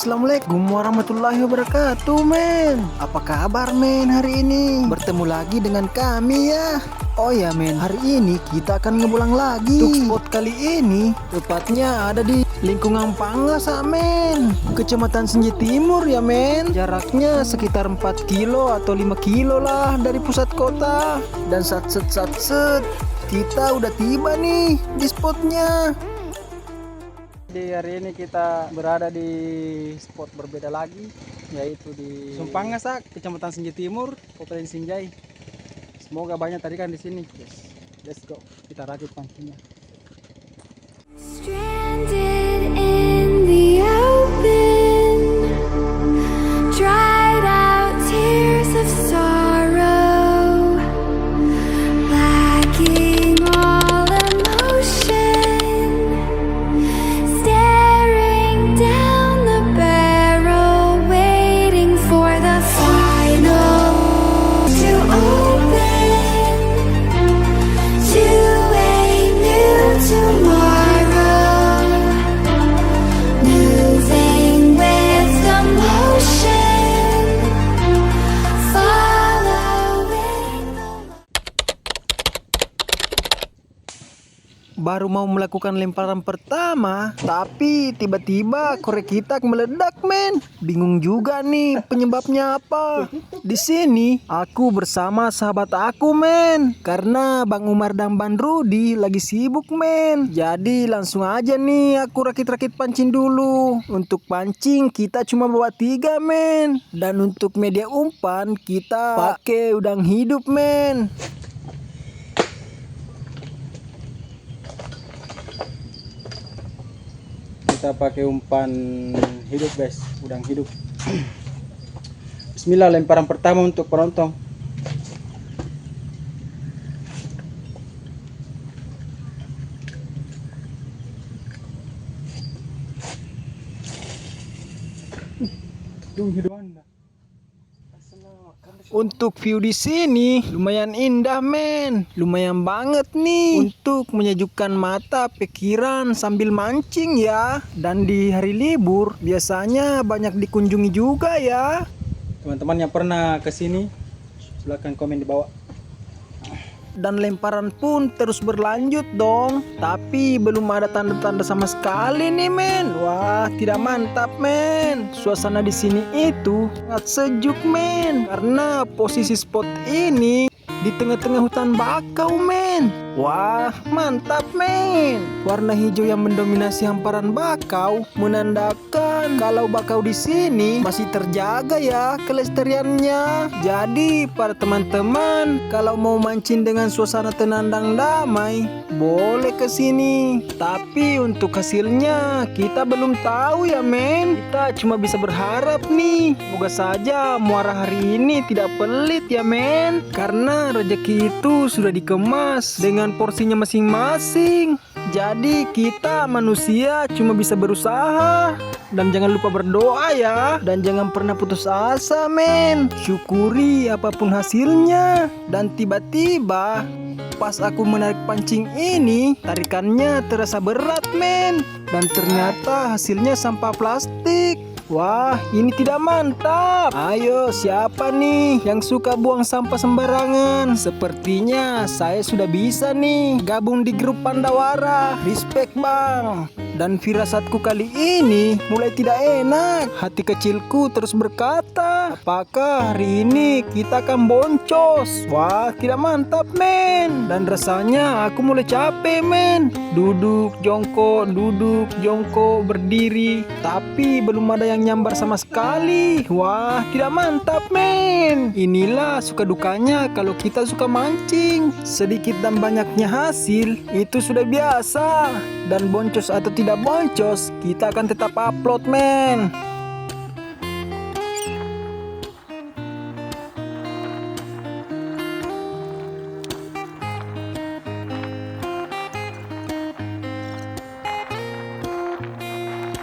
Assalamualaikum warahmatullahi wabarakatuh, men. Apa kabar, men, hari ini? Bertemu lagi dengan kami ya. Oh ya, men, hari ini kita akan ngebulang lagi. Untuk spot kali ini tepatnya ada di lingkungan Pangasa, men, Kecamatan Senja Timur ya, men. Jaraknya sekitar 4 kilo atau 5 kilo lah dari pusat kota. Dan satset kita udah tiba nih di spotnya. Jadi hari ini kita berada di spot berbeda lagi, yaitu di Sumpangasa, Kecamatan Senja Timur, Kabupaten Sinjai. Semoga banyak tadi kan di sini. Yes. Let's go. Kita rajut pancingnya. Stranded in the open, dried out tears of sorrow, lacking all emotion, staring down the barrel, waiting for the final to open to a new tomorrow, moving with the motion, following the Baru mau melakukan lemparan pertama, tapi tiba-tiba korek kita meledak, men. Bingung juga nih penyebabnya apa. Di sini aku bersama sahabat aku, men. Karena Bang Umar dan Bang Rudi lagi sibuk, men. Jadi langsung aja nih aku rakit-rakit pancing dulu. Untuk pancing kita cuma bawa 3, men. Dan untuk media umpan kita pakai udang hidup, men. Kita pakai umpan hidup, guys, udang hidup. Bismillah, lemparan pertama untuk penonton. Untuk view di sini lumayan indah, men. Lumayan banget nih untuk menyejukkan mata, pikiran sambil mancing ya. Dan di hari libur biasanya banyak dikunjungi juga ya. Teman-teman yang pernah ke sini silakan komen di bawah. Dan lemparan pun terus berlanjut dong. Tapi belum ada tanda-tanda sama sekali nih, men. Wah, tidak mantap, men. Suasana di sini itu sangat sejuk, men. Karena posisi spot ini di tengah-tengah hutan bakau, men. Wah, mantap, men. Warna hijau yang mendominasi hamparan bakau menandakan kalau bakau di sini masih terjaga ya kelestariannya. Jadi para teman-teman kalau mau mancing dengan suasana tenang dan damai, boleh ke sini. Tapi untuk hasilnya kita belum tahu ya, men. Kita cuma bisa berharap nih. Semoga saja muara hari ini tidak pelit ya, men. Karena rezeki itu sudah dikemas dengan porsinya masing-masing. Jadi kita manusia cuma bisa berusaha. Dan jangan lupa berdoa ya. Dan jangan pernah putus asa, men. Syukuri apapun hasilnya. Dan tiba-tiba pas aku menarik pancing ini, tarikannya terasa berat, men. Dan ternyata hasilnya sampah plastik. Wah, ini tidak mantap. Ayo, siapa nih yang suka buang sampah sembarangan? Sepertinya saya sudah bisa nih gabung di grup Pandawara. Respect, Bang. Dan firasatku kali ini mulai tidak enak. Hati kecilku terus berkata, apakah hari ini kita akan boncos? Wah, tidak mantap, men. Dan rasanya aku mulai capek, men. Duduk, jongkok, berdiri. Tapi belum ada yang nyambar sama sekali. Wah, tidak mantap, men. Inilah suka dukanya kalau kita suka mancing. Sedikit dan banyaknya hasil itu sudah biasa. Dan boncos atau tidak boncos, kita akan tetap upload, men.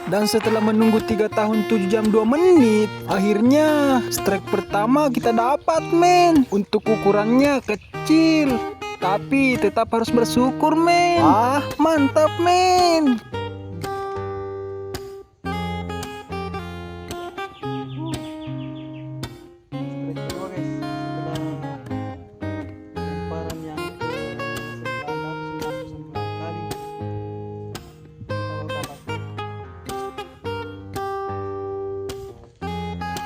Dan setelah menunggu 3 tahun 7 jam 2 menit, akhirnya strike pertama kita dapat, men. Untuk ukurannya kecil, tapi tetap harus bersyukur, men. Wah, mantap, men.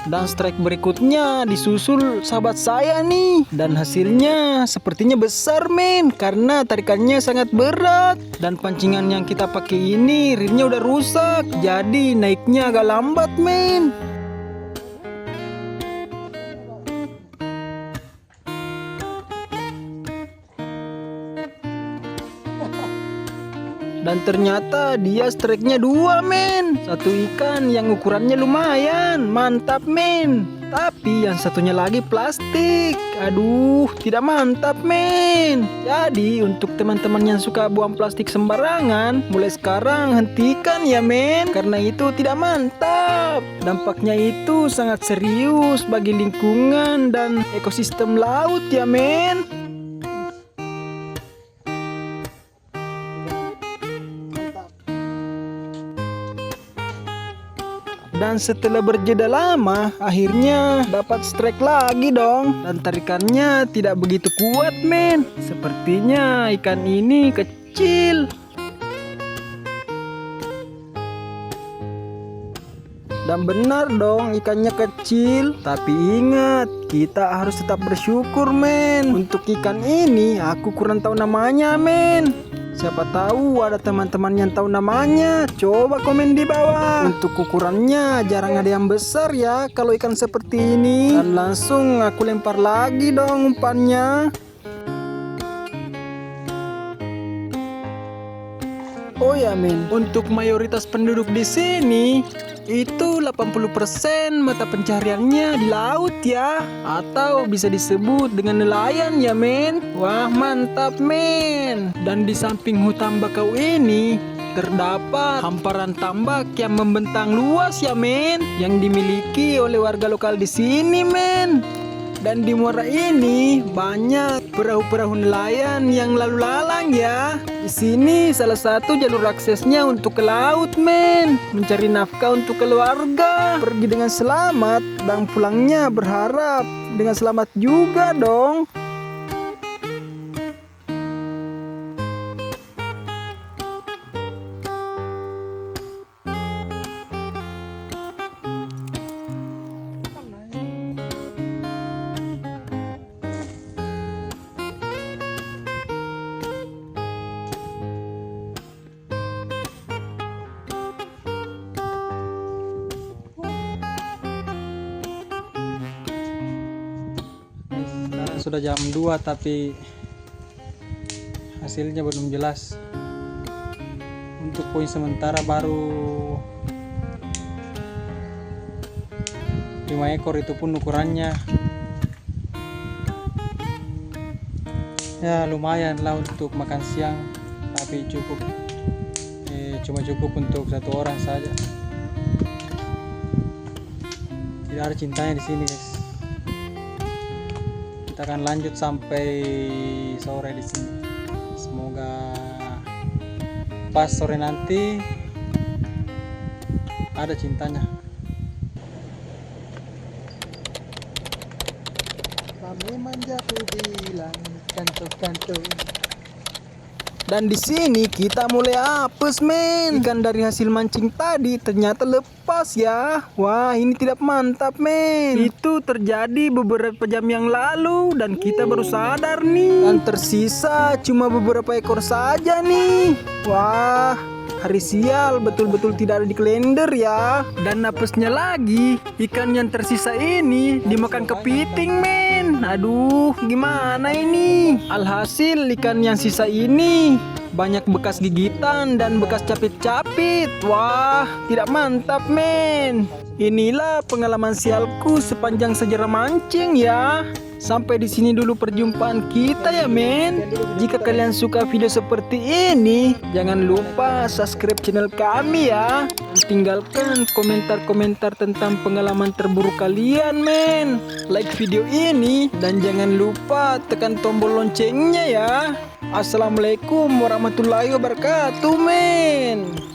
Dan strike berikutnya disusul sahabat saya nih. Dan hasilnya sepertinya besar men, karena tarikannya sangat berat. Dan pancingan yang kita pakai ini rirnya udah rusak, jadi naiknya agak lambat men. Dan ternyata dia strike-nya 2 men. Satu ikan yang ukurannya lumayan, mantap men. Tapi yang satunya lagi plastik. Aduh, tidak mantap men. Jadi untuk teman-teman yang suka buang plastik sembarangan, mulai sekarang hentikan ya men, karena itu tidak mantap. Dampaknya itu sangat serius bagi lingkungan dan ekosistem laut ya men. Dan setelah berjeda lama, akhirnya dapat strike lagi dong. Dan tarikannya tidak begitu kuat men. Sepertinya ikan ini kecil. Dan benar dong ikannya kecil. Tapi ingat, kita harus tetap bersyukur men. Untuk ikan ini aku kurang tahu namanya men. Siapa tahu ada teman-teman yang tahu namanya, coba komen di bawah. Untuk ukurannya jarang ada yang besar ya kalau ikan seperti ini. Dan langsung aku lempar lagi dong umpannya. Oh ya men, untuk mayoritas penduduk di sini itu 80% mata pencahariannya di laut ya, atau bisa disebut dengan nelayan ya men. Wah mantap men. Dan di samping hutan bakau ini terdapat hamparan tambak yang membentang luas ya men, yang dimiliki oleh warga lokal di sini men. Dan di muara ini banyak perahu-perahu nelayan yang lalu lalang ya. Di sini salah satu jalur aksesnya untuk ke laut men, mencari nafkah untuk keluarga. Pergi dengan selamat dan pulangnya berharap dengan selamat juga dong. Sudah jam 2 tapi hasilnya belum jelas. Untuk poin sementara baru 5 ekor, itu pun ukurannya ya lumayan lah untuk makan siang, tapi cukup cuma cukup untuk satu orang saja. Tidak ada cintanya di sini guys. Kita akan lanjut sampai sore di sini. Semoga pas sore nanti ada cintanya. Kami manja ku bilang kantung-kantung. Dan di sini kita mulai apes men. Ikan dari hasil mancing tadi ternyata lepas ya. Wah ini tidak mantap men. Itu terjadi beberapa jam yang lalu dan kita baru sadar nih. Dan tersisa cuma beberapa ekor saja nih. Wah hari sial, betul-betul tidak ada di kalender ya. Dan apesnya lagi, ikan yang tersisa ini dimakan kepiting men. Aduh gimana ini. Alhasil ikan yang sisa ini banyak bekas gigitan dan bekas capit-capit. Wah tidak mantap men. Inilah pengalaman sialku sepanjang sejarah mancing ya. Sampai di sini dulu perjumpaan kita ya men. Jika kalian suka video seperti ini, jangan lupa subscribe channel kami ya. Tinggalkan komentar-komentar tentang pengalaman terburuk kalian men. Like video ini dan jangan lupa tekan tombol loncengnya ya. Assalamualaikum warahmatullahi wabarakatuh men.